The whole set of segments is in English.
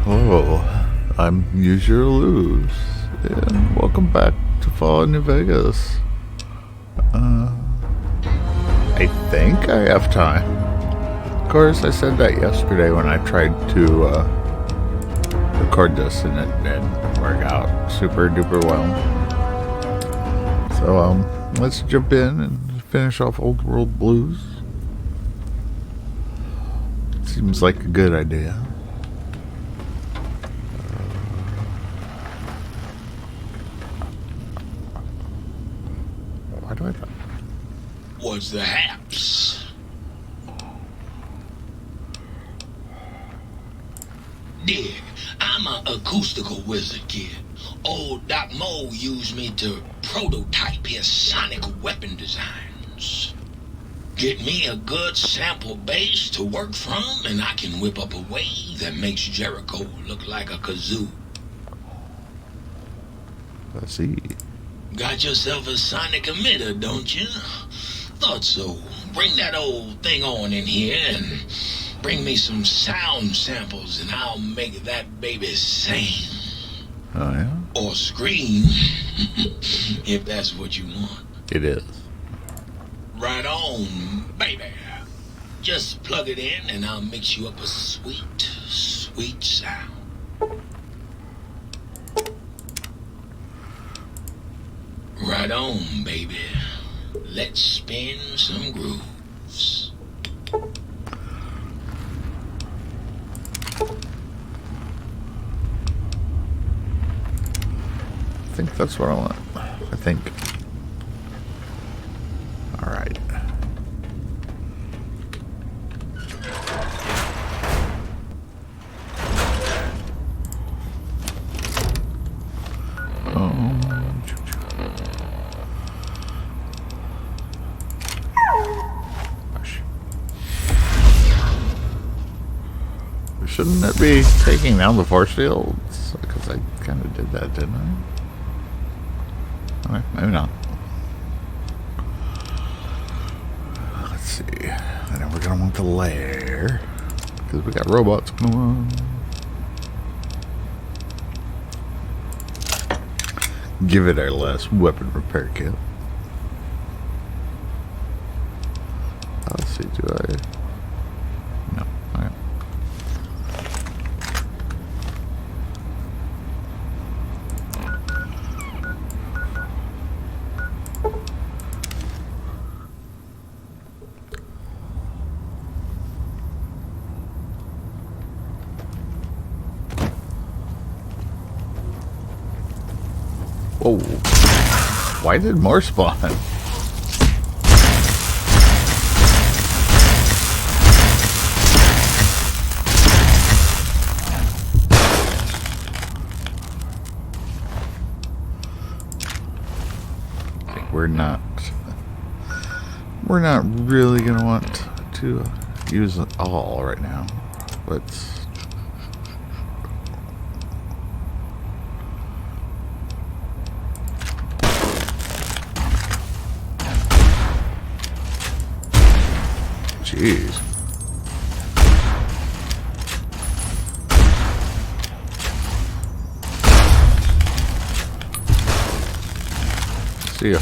Hello, I'm Use Your Lose, and welcome back to Fallout New Vegas. I think I have time. Of course, I said that yesterday when I tried to record this, and it didn't work out super duper well. So, let's jump in and finish off Old World Blues. Seems like a good idea. Why do I thought? What's the haps? Dig, I'm an acoustical wizard, kid. Old Doc Mo used me to prototype his sonic weapon designs. Get me a good sample base to work from, and I can whip up a wave that makes Jericho look like a kazoo. Let's see. Got yourself a sonic emitter, don't you? Thought so. Bring that old thing on in here and bring me some sound samples and I'll make that baby sing. Oh, yeah? Or scream, if that's what you want. It is. Right on, baby. Just plug it in and I'll mix you up a sweet, sweet sound. Right on, baby. Let's spin some grooves. I think that's what I want. I think. Alright. Shouldn't it be taking down the force fields? Because I kind of did that, didn't I? Okay, maybe not. Let's see. And then we're going to want the lair. Because we got robots going on. Give it our last weapon repair kit. Let's see, do I... No, okay. Whoa. Why did more spawn? We're not really gonna want to use it all right now. Let's jeez. See ya.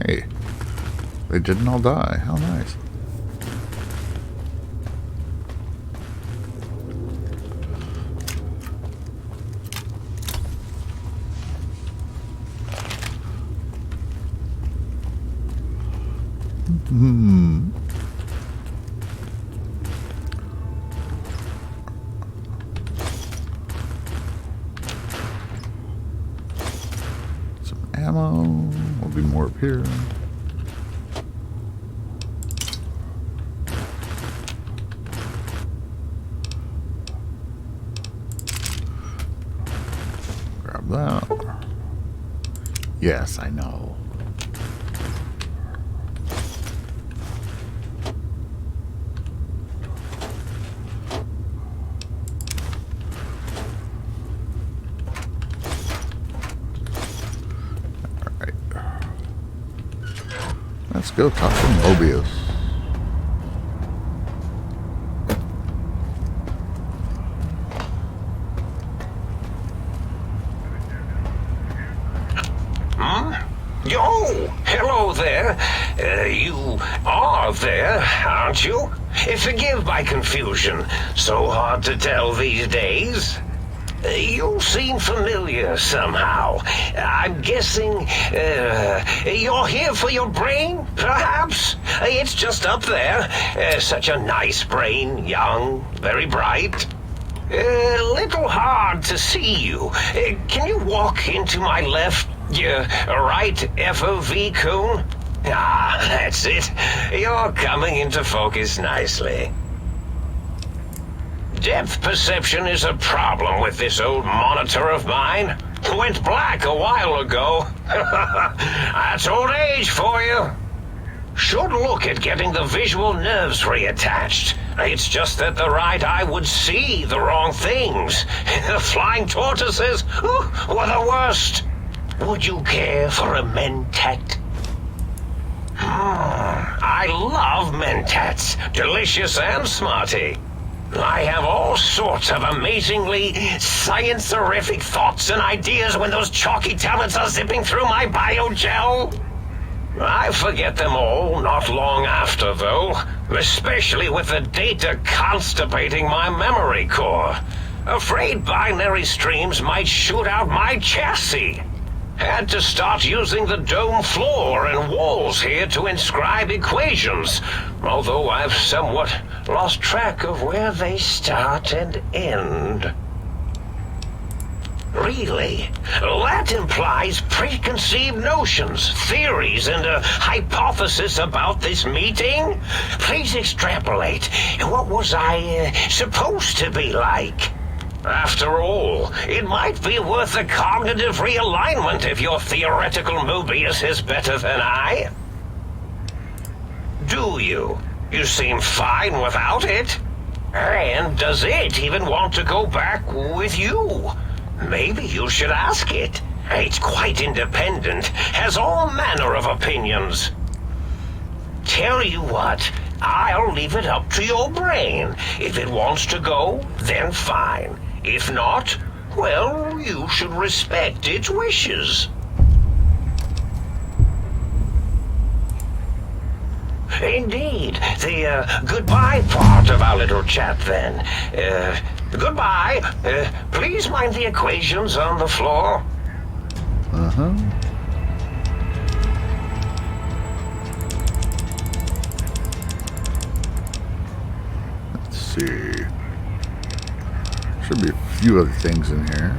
Hey, they didn't all die. How nice. Hmm. Some ammo. Will be more up here. Grab that. Yes, I know. Let's go talk to Mobius. Oh, hello there. You are there, aren't you? Forgive my confusion. So hard to tell these days. You seem familiar somehow. I'm guessing you're here for your brain, perhaps? It's just up there. Such a nice brain, young, very bright. A little hard to see you. Can you walk into my left, right FOV cone? Ah, that's it. You're coming into focus nicely. Depth perception is a problem with this old monitor of mine. Went black a while ago. That's old age for you. Should look at getting the visual nerves reattached. It's just that the right eye would see the wrong things. Flying tortoises were the worst. Would you care for a mentat? I love mentats. Delicious and smarty. I have all sorts of amazingly science-terrific thoughts and ideas when those chalky tablets are zipping through my biogel. I forget them all not long after, though, especially with the data constipating my memory core. Afraid binary streams might shoot out my chassis. Had to start using the dome floor and walls here to inscribe equations, although I've somewhat lost track of where they start and end. Really? That implies preconceived notions, theories, and a hypothesis about this meeting? Please extrapolate. What was I supposed to be like? After all, it might be worth a cognitive realignment if your theoretical Mobius is better than I. Do you? You seem fine without it. And does it even want to go back with you? Maybe you should ask it. It's quite independent, has all manner of opinions. Tell you what, I'll leave it up to your brain. If it wants to go, then fine. If not, well, you should respect its wishes. Indeed. The goodbye part of our little chat, then. Goodbye. Please mind the equations on the floor. Uh-huh. Let's see. Should be a few other things in here.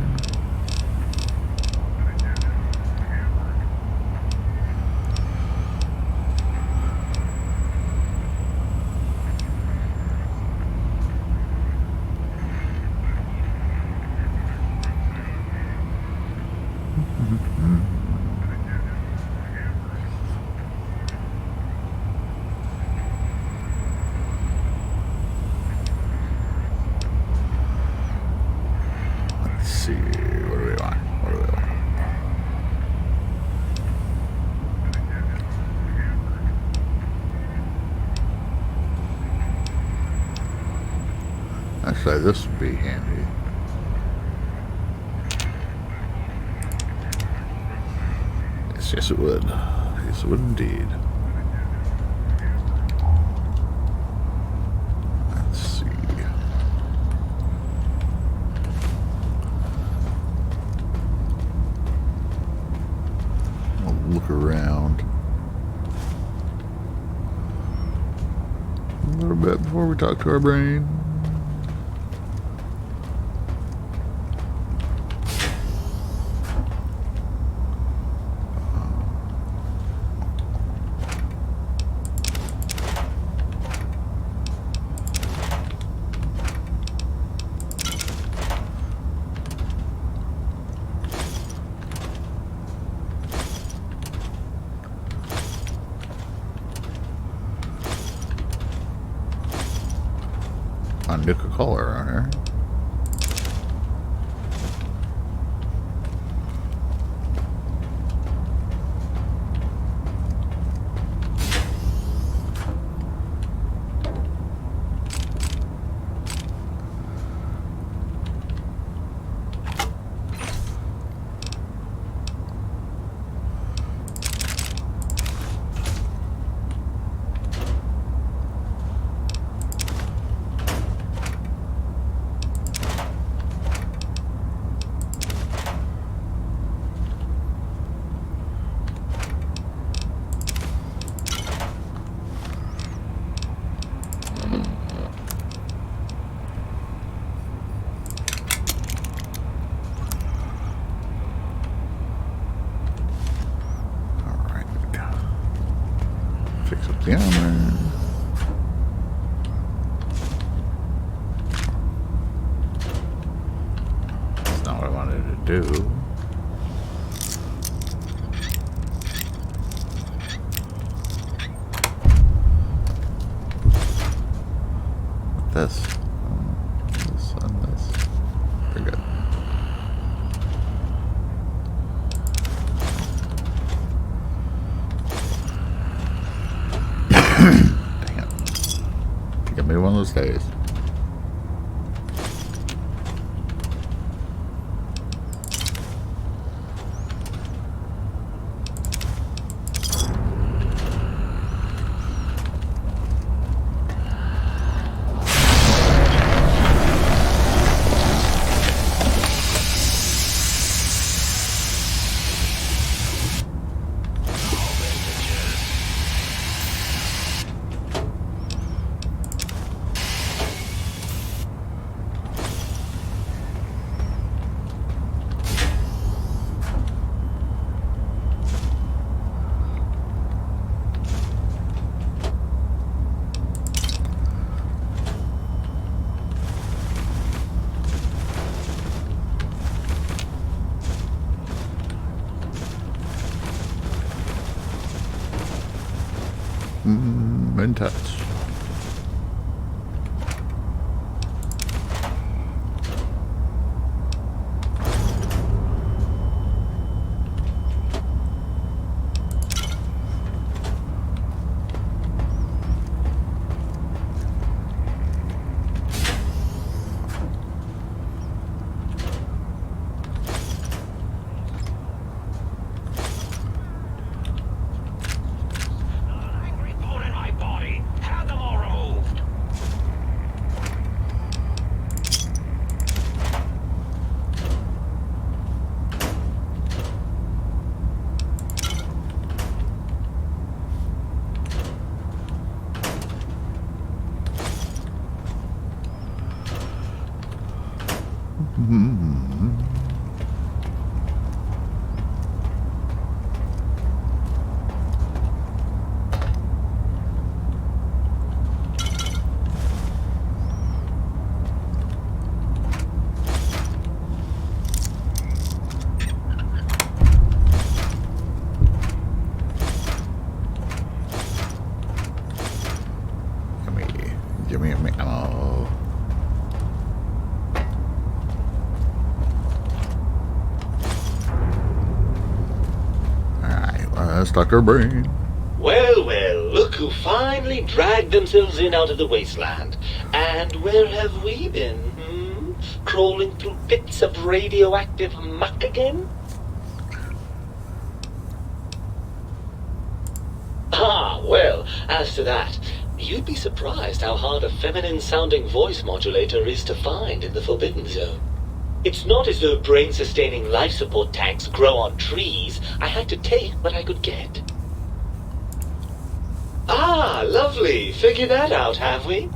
Actually, this would be handy. Yes, it would. piece of wood indeed. Let's see. I'll look around a little bit before we talk to our brain. On Nuka-Cola around here. Fix up the armor. That's not what I wanted to do. This. This and this. We're good. Dang it. Give me one of those days. In touch. Give me ammo. Alright, let's talk our brain. Well, well, look who finally dragged themselves in out of the wasteland. And where have we been, Crawling through bits of radioactive muck again? as to that, you'd be surprised how hard a feminine-sounding voice modulator is to find in the Forbidden Zone. It's not as though brain-sustaining life support tanks grow on trees. I had to take what I could get. Ah, lovely. Figured that out, have we?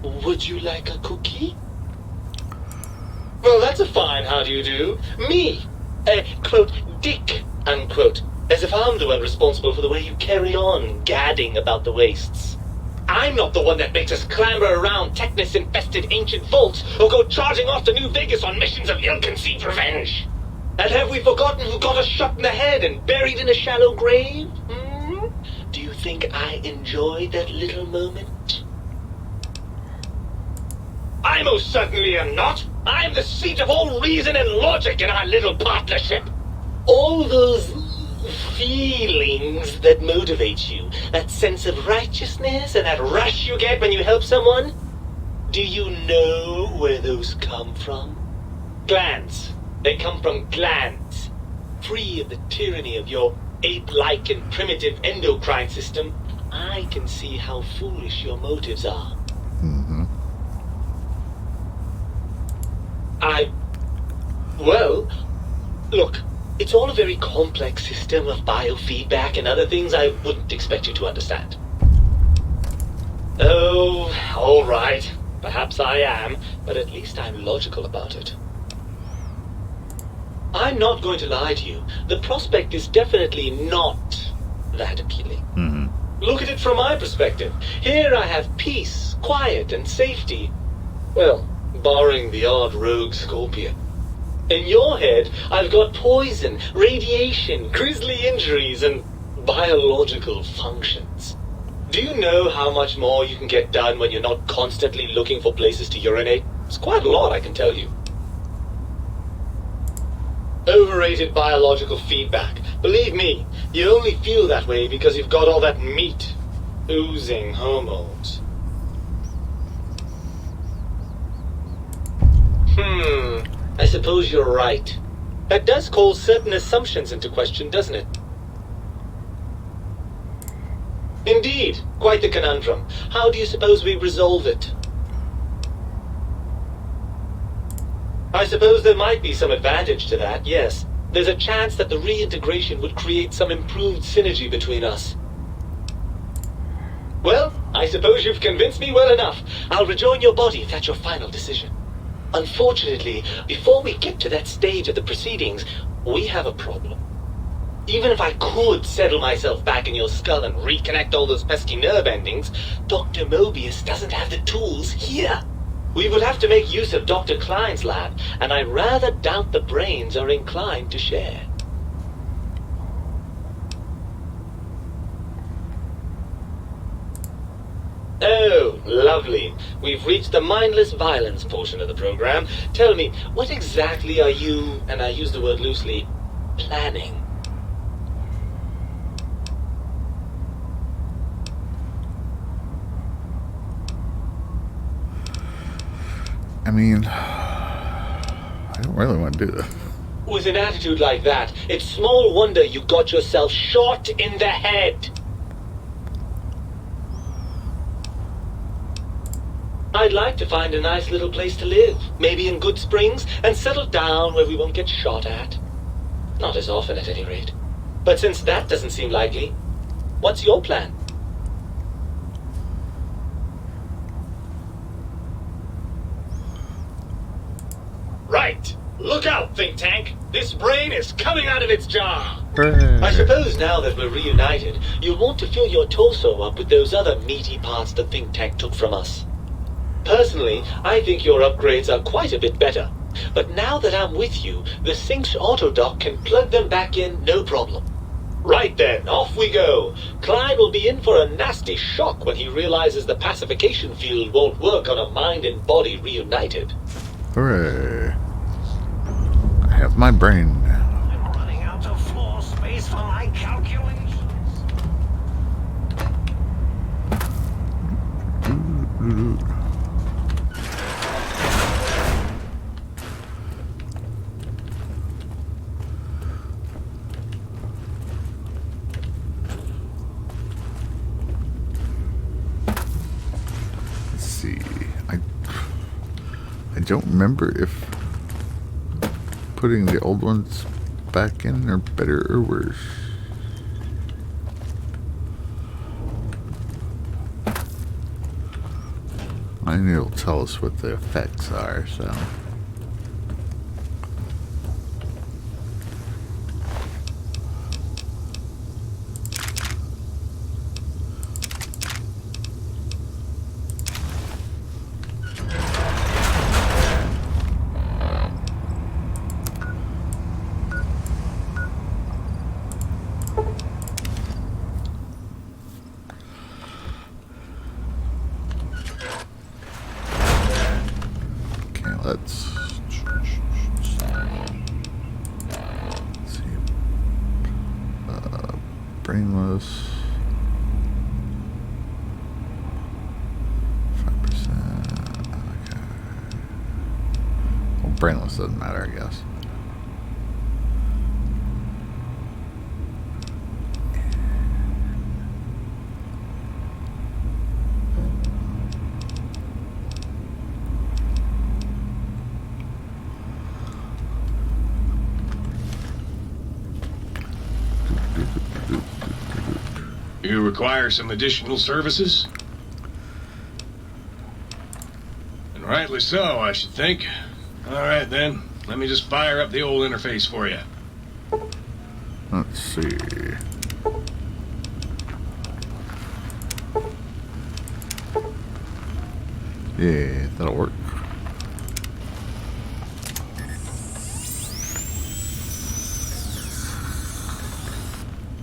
Would you like a cookie? Well, that's a fine how do you do. Me, quote, dick, unquote. As if I'm the one responsible for the way you carry on gadding about the wastes. I'm not the one that makes us clamber around Technus-infested ancient vaults or go charging off to New Vegas on missions of ill-conceived revenge. And have we forgotten who got us shot in the head and buried in a shallow grave? Do you think I enjoyed that little moment? I most certainly am not. I'm the seat of all reason and logic in our little partnership. All those feelings that motivate you, that sense of righteousness and that rush you get when you help someone, do you know where those come from? Glands. They come from glands. Free of the tyranny of your ape-like and primitive endocrine system, I can see how foolish your motives are. Well, look, it's all a very complex system of biofeedback and other things I wouldn't expect you to understand. Oh, all right. Perhaps I am, but at least I'm logical about it. I'm not going to lie to you. The prospect is definitely not that appealing. Look at it from my perspective. Here I have peace, quiet, and safety. Well, barring the odd rogue scorpion. In your head, I've got poison, radiation, grisly injuries, and biological functions. Do you know how much more you can get done when you're not constantly looking for places to urinate? It's quite a lot, I can tell you. Overrated biological feedback. Believe me, you only feel that way because you've got all that meat oozing hormones. I suppose you're right. That does call certain assumptions into question, doesn't it? Indeed, quite the conundrum. How do you suppose we resolve it? I suppose there might be some advantage to that, yes. There's a chance that the reintegration would create some improved synergy between us. Well, I suppose you've convinced me well enough. I'll rejoin your body if that's your final decision. Unfortunately, before we get to that stage of the proceedings, we have a problem. Even if I could settle myself back in your skull and reconnect all those pesky nerve endings, Dr. Mobius doesn't have the tools here. We would have to make use of Dr. Klein's lab, and I rather doubt the brains are inclined to share. Oh, lovely. We've reached the mindless violence portion of the program. Tell me, what exactly are you, and I use the word loosely, planning? I mean, I don't really want to do this. With an attitude like that, it's small wonder you got yourself shot in the head. I'd like to find a nice little place to live, maybe in Good Springs, and settle down where we won't get shot at. Not as often, at any rate. But since that doesn't seem likely, what's your plan? Right. Look out, think tank. This brain is coming out of its jar. I suppose now that we're reunited, you'll want to fill your torso up with those other meaty parts the think tank took from us. Personally, I think your upgrades are quite a bit better. But now that I'm with you, the Sync's autodock can plug them back in no problem. Right then, off we go. Klein will be in for a nasty shock when he realizes the pacification field won't work on a mind and body reunited. Hooray. I have my brain now. I'm running out of floor space for my calculations. don't remember if putting the old ones back in are better or worse. I know it'll tell us what the effects are, so. Let's see. Brainless. 5%. Okay. Well, brainless doesn't matter, I guess. You require some additional services? And rightly so, I should think. Alright then, let me just fire up the old interface for you. Let's see. Yeah, that'll work.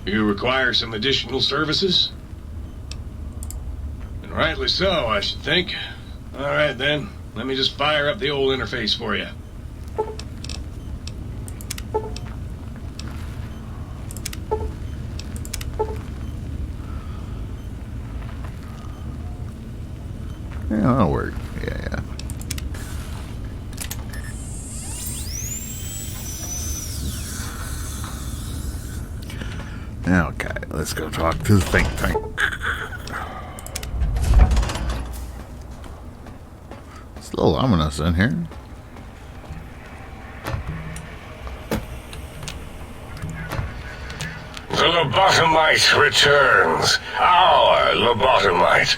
You require some additional services? And rightly so, I should think. Alright then, let me just fire up the old interface for you. Yeah, that'll work. Yeah. Okay, let's go talk to the think tank. It's a little ominous in here. The lobotomite returns. Our lobotomite.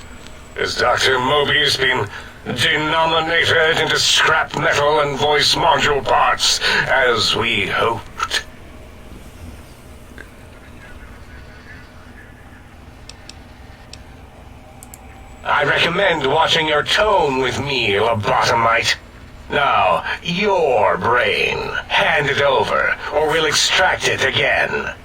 Has Dr. Mobius been denominated into scrap metal and voice module parts, as we hoped? I recommend watching your tone with me, lobotomite. Now, your brain. Hand it over, or we'll extract it again.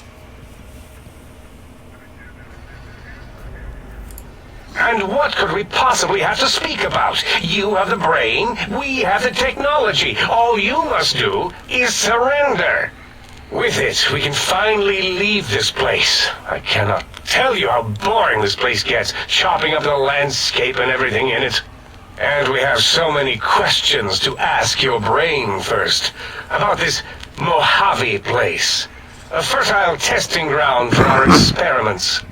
And what could we possibly have to speak about? You have the brain, we have the technology. All you must do is surrender. With it, we can finally leave this place. I cannot tell you how boring this place gets, chopping up the landscape and everything in it. And we have so many questions to ask your brain first. About this Mojave place. A fertile testing ground for our experiments.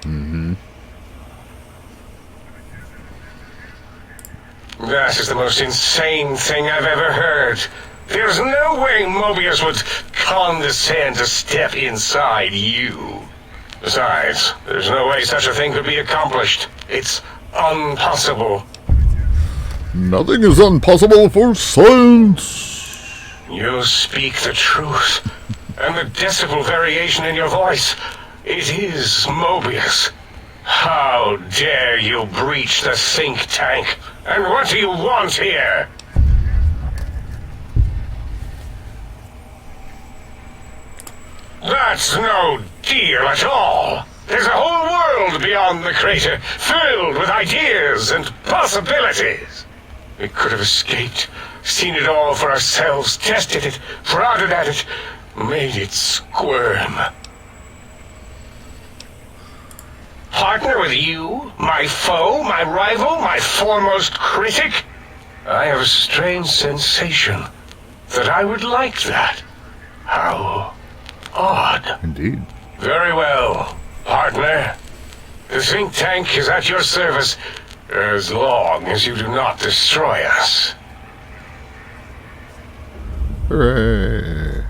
That is the most insane thing I've ever heard. There's no way Mobius would condescend to step inside you. Besides, there's no way such a thing could be accomplished. It's impossible. Nothing is impossible for science. You speak the truth. And the decibel variation in your voice, it is Mobius. How dare you breach the think tank? And what do you want here? That's no deal at all. There's a whole world beyond the crater, filled with ideas and possibilities. We could have escaped, seen it all for ourselves, tested it, prodded at it, made it squirm. Partner with you, my foe, my rival, my foremost critic? I have a strange sensation that I would like that. How odd. Indeed. Very well, partner. The think tank is at your service as long as you do not destroy us. Hooray!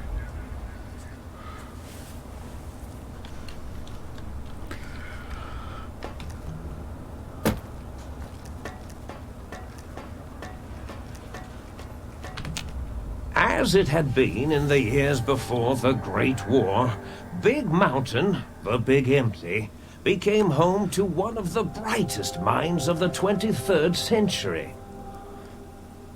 As it had been in the years before the Great War, Big Mountain, the Big Empty, became home to one of the brightest minds of the 23rd century.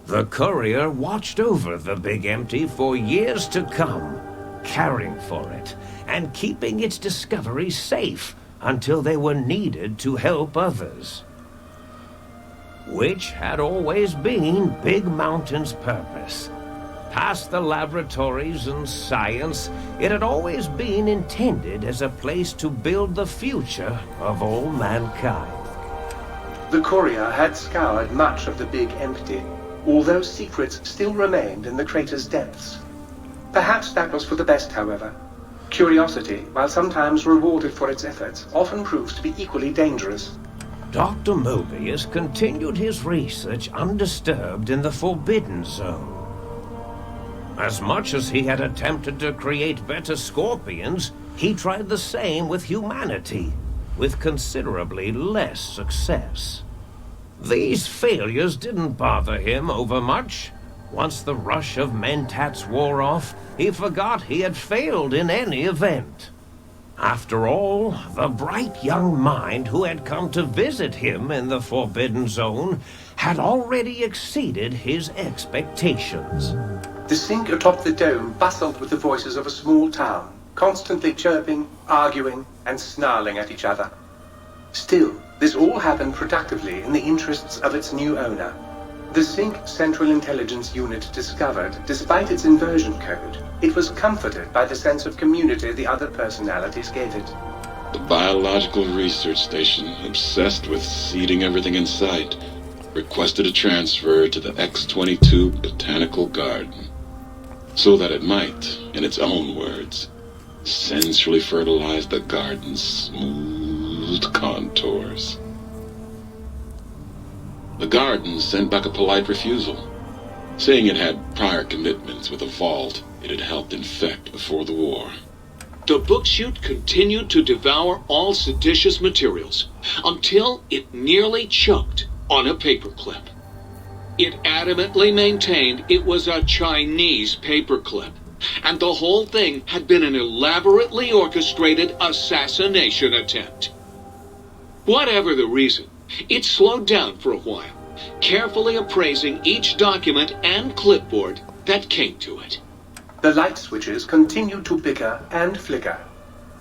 The courier watched over the Big Empty for years to come, caring for it and keeping its discoveries safe until they were needed to help others. Which had always been Big Mountain's purpose. Past the laboratories and science, it had always been intended as a place to build the future of all mankind. The courier had scoured much of the Big Empty, although secrets still remained in the crater's depths. Perhaps that was for the best, however. Curiosity, while sometimes rewarded for its efforts, often proves to be equally dangerous. Dr. Mobius continued his research undisturbed in the Forbidden Zone. As much as he had attempted to create better scorpions, he tried the same with humanity, with considerably less success. These failures didn't bother him overmuch. Once the rush of mentats wore off, he forgot he had failed in any event. After all, the bright young mind who had come to visit him in the Forbidden Zone had already exceeded his expectations. The sink atop the dome bustled with the voices of a small town, constantly chirping, arguing, and snarling at each other. Still, this all happened productively in the interests of its new owner. The Sync Central Intelligence Unit discovered, despite its inversion code, it was comforted by the sense of community the other personalities gave it. The Biological Research Station, obsessed with seeding everything in sight, requested a transfer to the X-22 Botanical Garden, so that it might, in its own words, sensually fertilize the garden's smooth contours. The garden sent back a polite refusal, saying it had prior commitments with a vault it had helped infect before the war. The book chute continued to devour all seditious materials until it nearly choked on a paperclip. It adamantly maintained it was a Chinese paperclip, and the whole thing had been an elaborately orchestrated assassination attempt. Whatever the reason, it slowed down for a while, carefully appraising each document and clipboard that came to it. The light switches continued to bicker and flicker.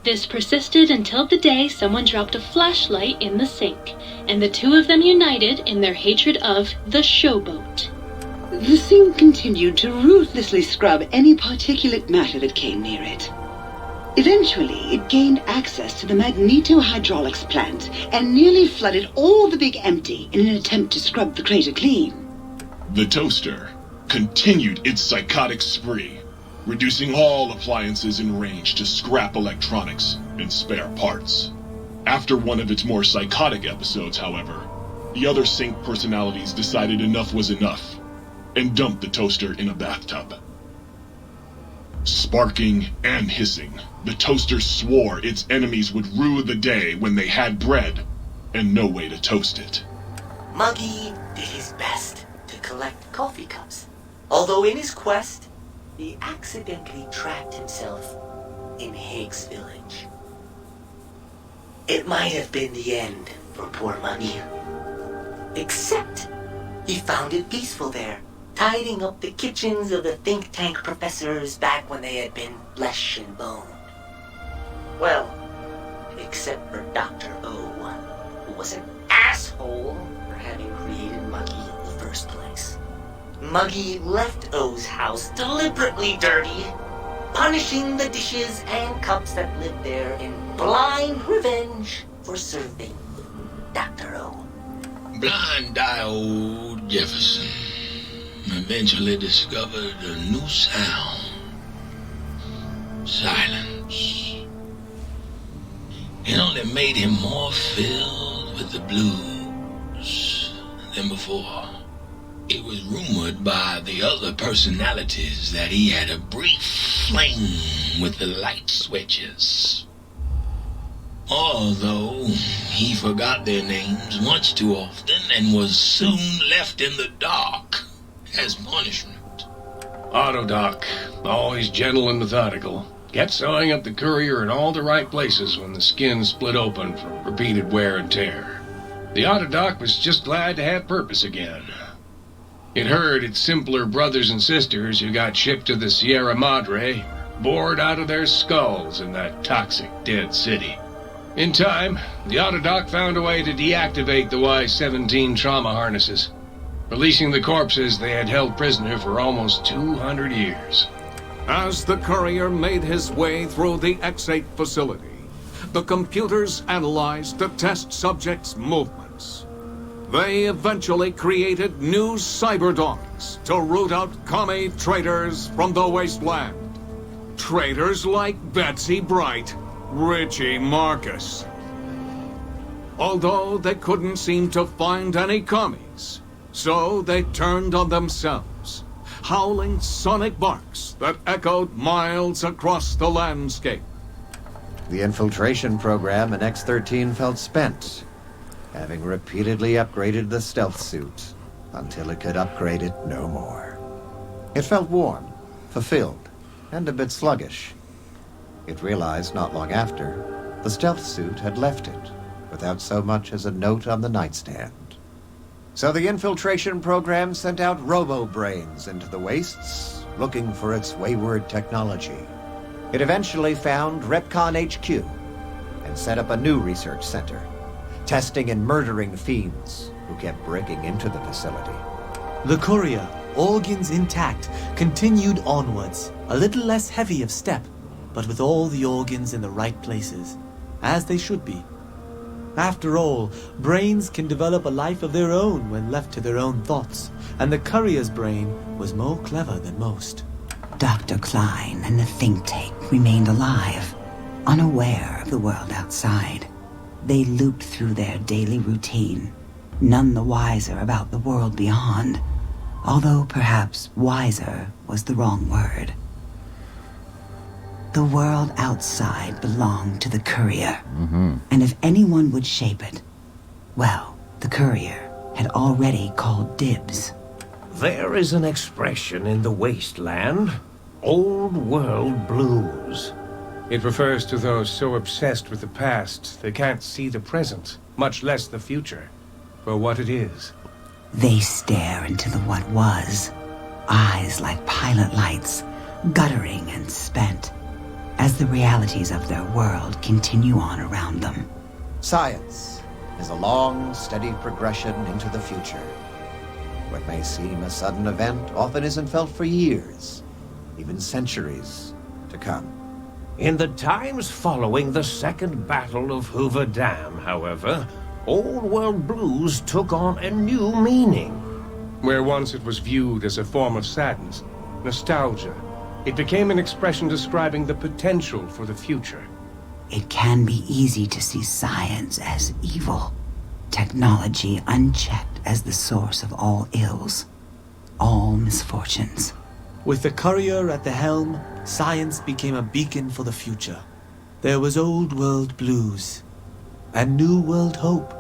This persisted until the day someone dropped a flashlight in the sink, and the two of them united in their hatred of the showboat. The sink continued to ruthlessly scrub any particulate matter that came near it. Eventually, it gained access to the magneto-hydraulics plant and nearly flooded all the Big Empty in an attempt to scrub the crater clean. The toaster continued its psychotic spree, reducing all appliances in range to scrap electronics and spare parts. After one of its more psychotic episodes, however, the other Sync personalities decided enough was enough and dumped the toaster in a bathtub. Sparking and hissing, the toaster swore its enemies would rue the day when they had bread and no way to toast it. Muggy did his best to collect coffee cups, although in his quest, he accidentally trapped himself in Higgs Village. It might have been the end for poor Muggy. Except, he found it peaceful there, tidying up the kitchens of the think tank professors back when they had been flesh and bone. Well, except for Dr. O, who was an asshole for having created Muggy in the first place. Muggy left O's house deliberately dirty, punishing the dishes and cups that lived there in blind revenge for serving Dr. O. Blind-eye old Jefferson eventually discovered a new sound. Silence. It only made him more filled with the blues than before. It was rumored by the other personalities that he had a brief fling with the light switches. Although he forgot their names much too often and was soon left in the dark as punishment. Autodoc, always gentle and methodical, kept sewing up the courier in all the right places when the skin split open from repeated wear and tear. The Autodoc was just glad to have purpose again. It heard its simpler brothers and sisters who got shipped to the Sierra Madre bored out of their skulls in that toxic dead city. In time, the Autodoc found a way to deactivate the Y-17 trauma harnesses, releasing the corpses they had held prisoner for almost 200 years. As the courier made his way through the X-8 facility, the computers analyzed the test subjects' movements. They eventually created new cyberdogs to root out commie traitors from the wasteland. Traitors like Betsy Bright, Richie Marcus. Although they couldn't seem to find any commies, so they turned on themselves, howling sonic barks that echoed miles across the landscape. The infiltration program in X-13 felt spent, having repeatedly upgraded the stealth suit until it could upgrade it no more. It felt warm, fulfilled, and a bit sluggish. It realized not long after, the stealth suit had left it, without so much as a note on the nightstand. So the infiltration program sent out robo-brains into the wastes, looking for its wayward technology. It eventually found Repcon HQ, and set up a new research center, testing and murdering fiends who kept breaking into the facility. The courier, organs intact, continued onwards, a little less heavy of step, but with all the organs in the right places, as they should be. After all, brains can develop a life of their own when left to their own thoughts, and the courier's brain was more clever than most. Dr. Klein and the think tank remained alive, unaware of the world outside. They looped through their daily routine, none the wiser about the world beyond, although perhaps wiser was the wrong word. The world outside belonged to the courier, and if anyone would shape it, well, the courier had already called dibs. There is an expression in the wasteland, old world blues. It refers to those so obsessed with the past they can't see the present, much less the future, for what it is. They stare into the what was, eyes like pilot lights, guttering and spent, as the realities of their world continue on around them. Science is a long, steady progression into the future. What may seem a sudden event often isn't felt for years, even centuries to come. In the times following the Second Battle of Hoover Dam, however, old world blues took on a new meaning. Where once it was viewed as a form of sadness, nostalgia, it became an expression describing the potential for the future. It can be easy to see science as evil, technology unchecked as the source of all ills, all misfortunes. With the courier at the helm, science became a beacon for the future. There was old world blues, and new world hope.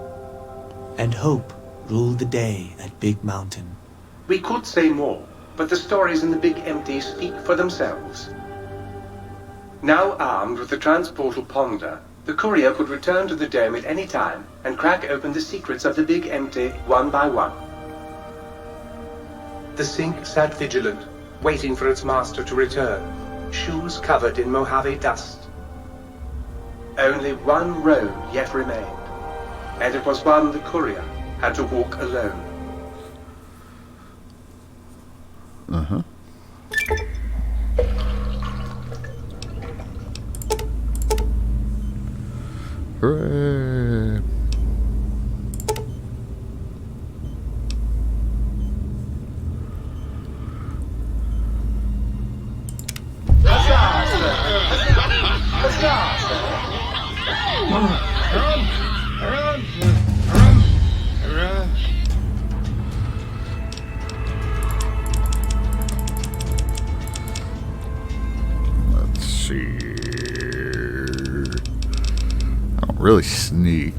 And hope ruled the day at Big Mountain. We could say more, but the stories in the Big Empty speak for themselves. Now armed with the transportal Ponder, the courier could return to the dome at any time and crack open the secrets of the Big Empty one by one. The Sync sat vigilant, waiting for its master to return, shoes covered in Mojave dust. Only one road yet remained, and it was one the courier had to walk alone. Hooray. really sneak.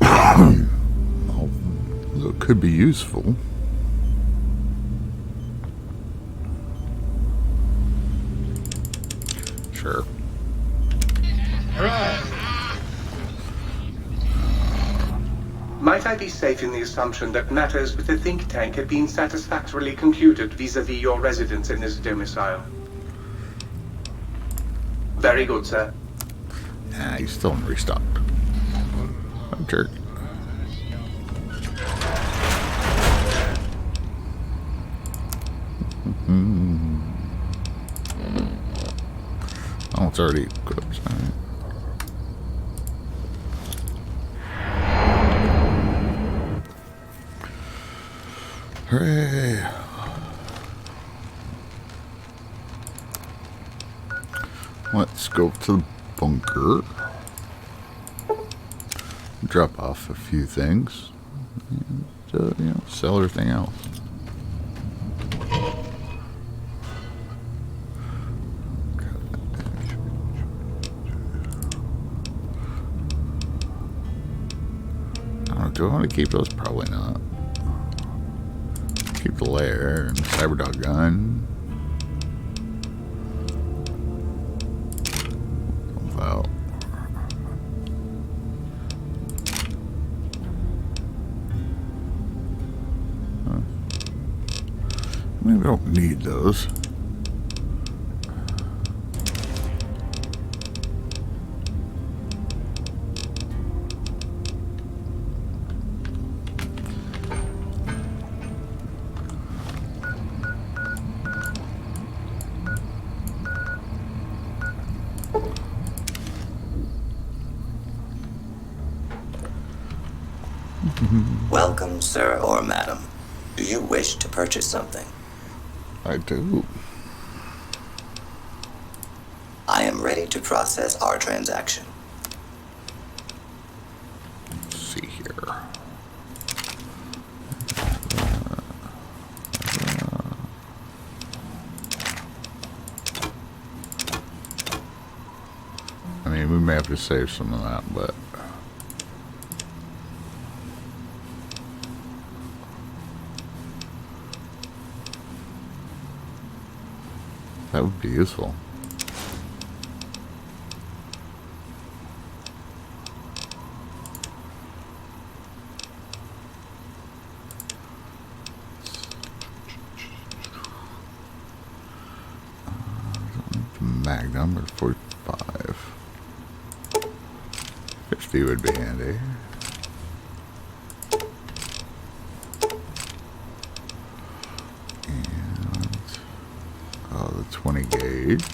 Well, it could be useful. Sure. Might I be safe in the assumption that matters with the think tank have been satisfactorily concluded vis-à-vis your residence in this domicile? Very good, sir. Nah, he's still in restock. Oh, jerk. Oh, it's already equipped. All right. Hooray. Let's go to the bunker. Drop off a few things. And, you know, sell everything else. Do I want to keep those? Probably not. Keep the lair and Cyberdog gun. Well, maybe I don't need those. Welcome, sir or madam. Do you wish to purchase something? I do. I am ready to process our transaction. Let's see here. I mean, we may have to save some of that, but that would be useful. Magnum or 45. 50 would be handy. And the 20 gauge.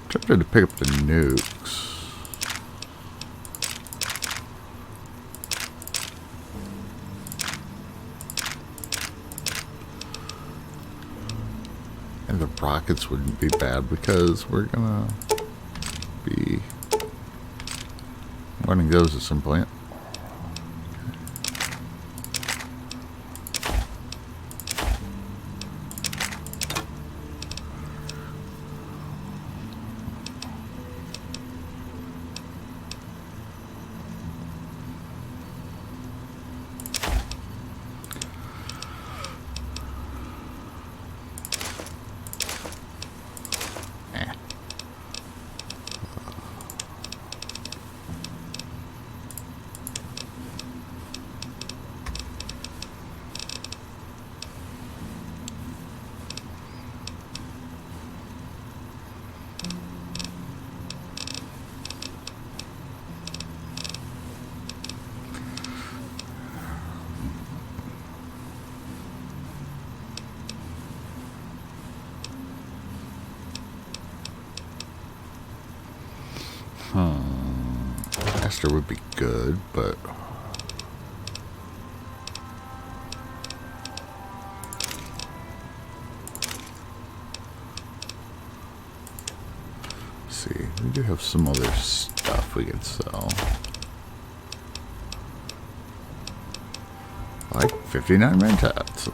Tempted to pick up the nukes. And the rockets wouldn't be bad because we're gonna be running those at some point. Esther would be good, but see. We do have some other stuff we could sell. Like 59 mentats.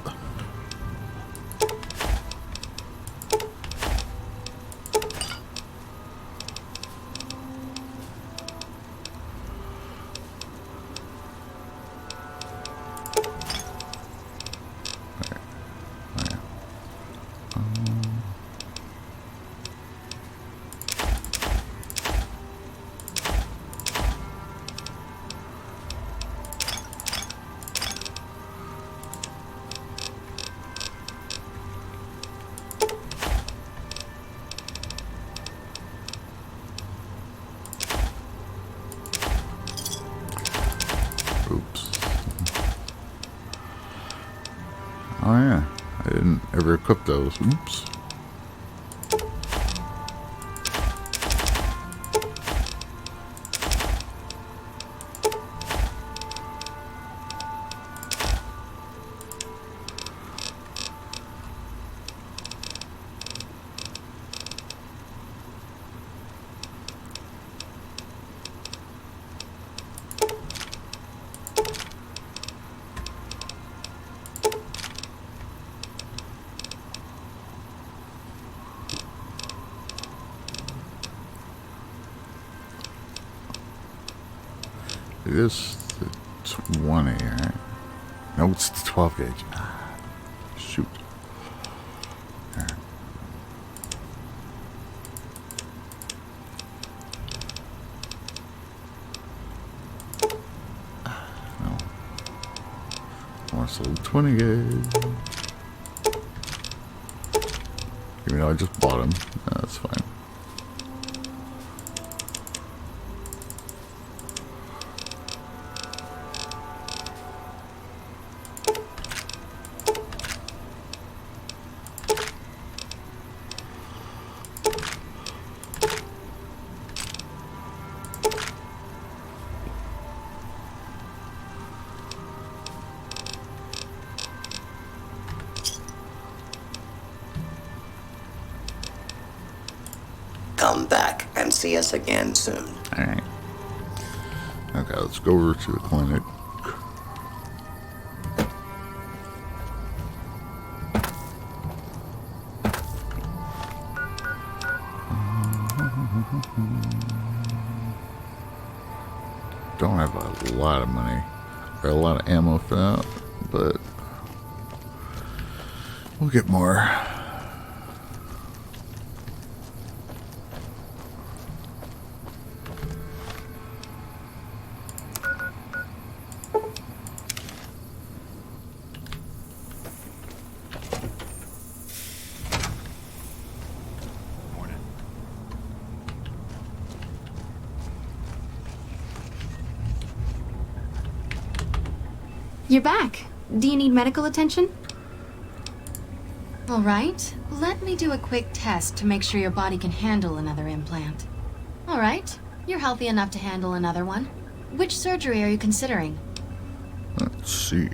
Oops. Oh yeah, I didn't ever equip those. Oops. It is the 20, right? No, it's the 12 gauge. Ah, shoot. There. No. I want to sell the 20 gauge. Even though I just bought them. That's fine. Come back and see us again soon. Alright. Okay, let's go over to the clinic. Don't have a lot of money or a lot of ammo for that, but we'll get more. You're back. Do you need medical attention? All right. Let me do a quick test to make sure your body can handle another implant. All right. You're healthy enough to handle another one. Which surgery are you considering? Let's see.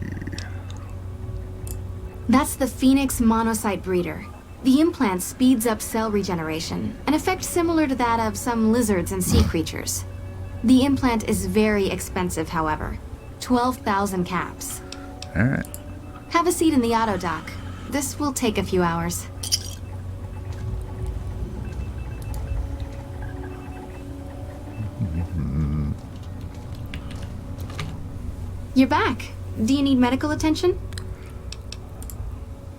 That's the Phoenix monocyte breeder. The implant speeds up cell regeneration, an effect similar to that of some lizards and sea creatures. The implant is very expensive, however. 12,000 caps. Alright. Have a seat in the auto dock. This will take a few hours. You're back. Do you need medical attention?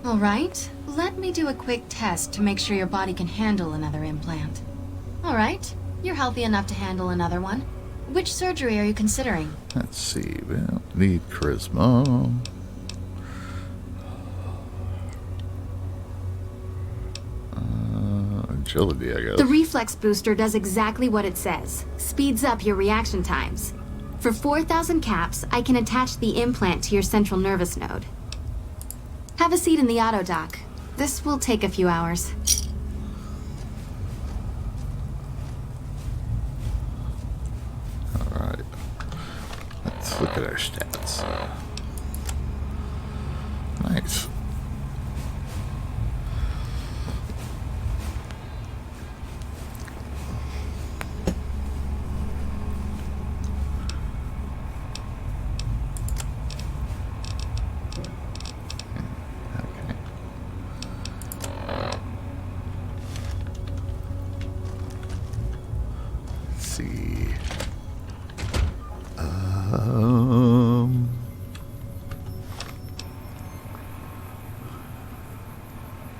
All right. Let me do a quick test to make sure your body can handle another implant. All right. You're healthy enough to handle another one. Which surgery are you considering? Let's see. We don't need charisma. Agility, I guess. The reflex booster does exactly what it says. Speeds up your reaction times. For 4,000 caps, I can attach the implant to your central nervous node. Have a seat in the auto dock. This will take a few hours. Alright. Let's look at our stats. Nice. see.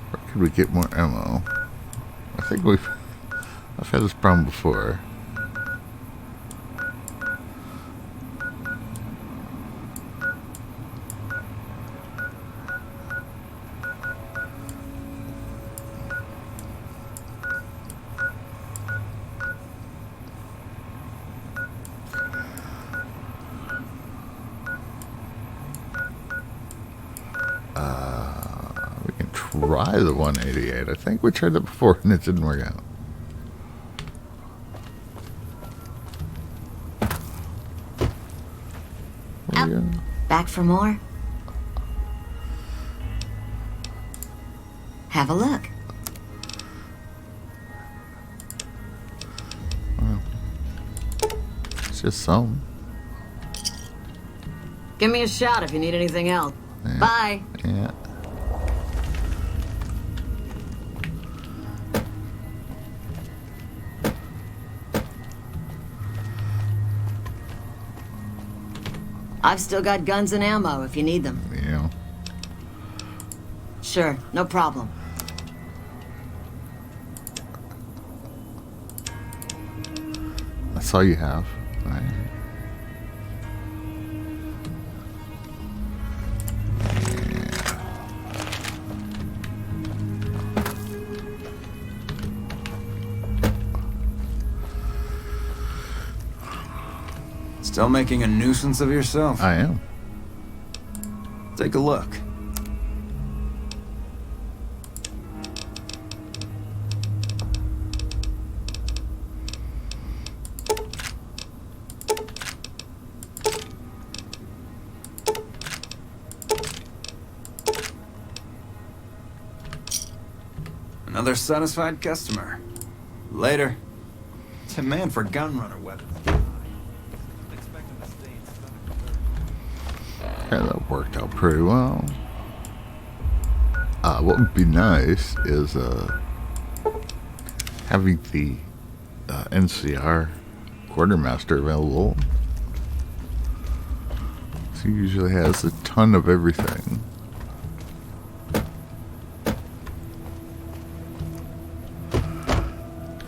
Where could we get more ammo? I think I've had this problem before. We can try the 188. I think we tried that before and it didn't work out. Back for more? Have a look. Well, it's just some. Give me a shot if you need anything else. Yeah. Bye. Yeah. I've still got guns and ammo if you need them. Yeah. Sure, no problem. That's all you have. Right. Still making a nuisance of yourself? I am. Take a look. Another satisfied customer. Later. Demand for gunrunner weapons. Yeah, that worked out pretty well. What would be nice is having the NCR quartermaster available. So he usually has a ton of everything.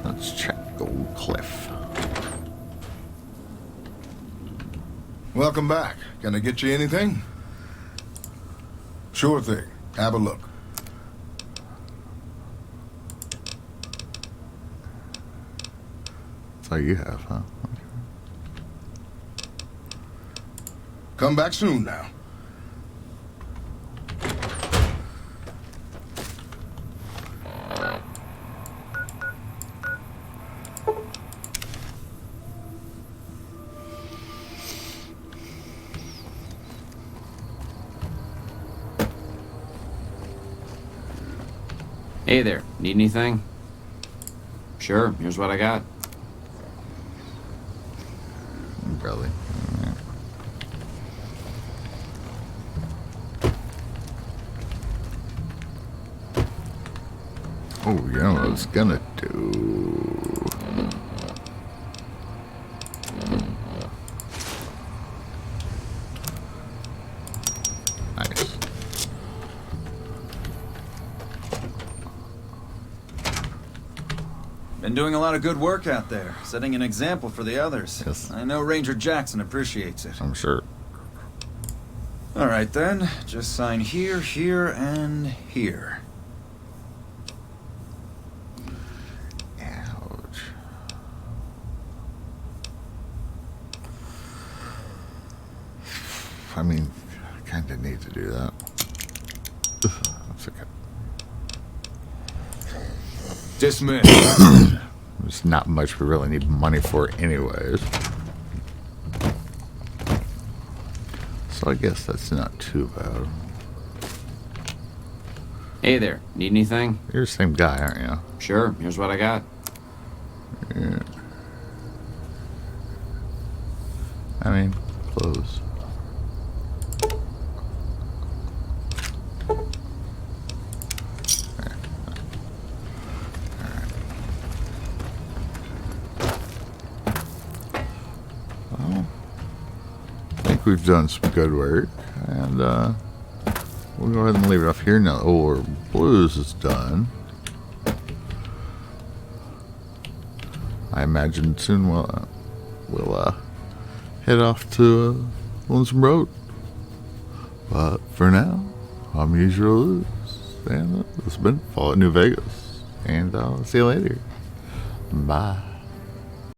Let's check Gold Cliff. Welcome back. Can I get you anything? Sure thing. Have a look. That's all you have, huh? Okay. Come back soon now. Hey there, need anything? Sure, here's what I got. Really? Yeah. Oh, you know what I was gonna do? Nice. Been doing a lot of good work out there, setting an example for the others. Yes. I know Ranger Jackson appreciates it. I'm sure. All right then, just sign here, here, and here. Ouch. I mean, I kind of need to do that. That's okay. Dismissed. There's not much we really need money for anyways. So I guess that's not too bad. Hey there, need anything? You're the same guy, aren't you? Sure, here's what I got. Yeah. I mean, clothes. we've done some good work, and we'll go ahead and leave it off here now. Oh, our blues is done. I imagine soon we'll head off to Lonesome Road. But for now, I'm usual Luz, and this has been Fallout New Vegas, and I'll see you later. Bye.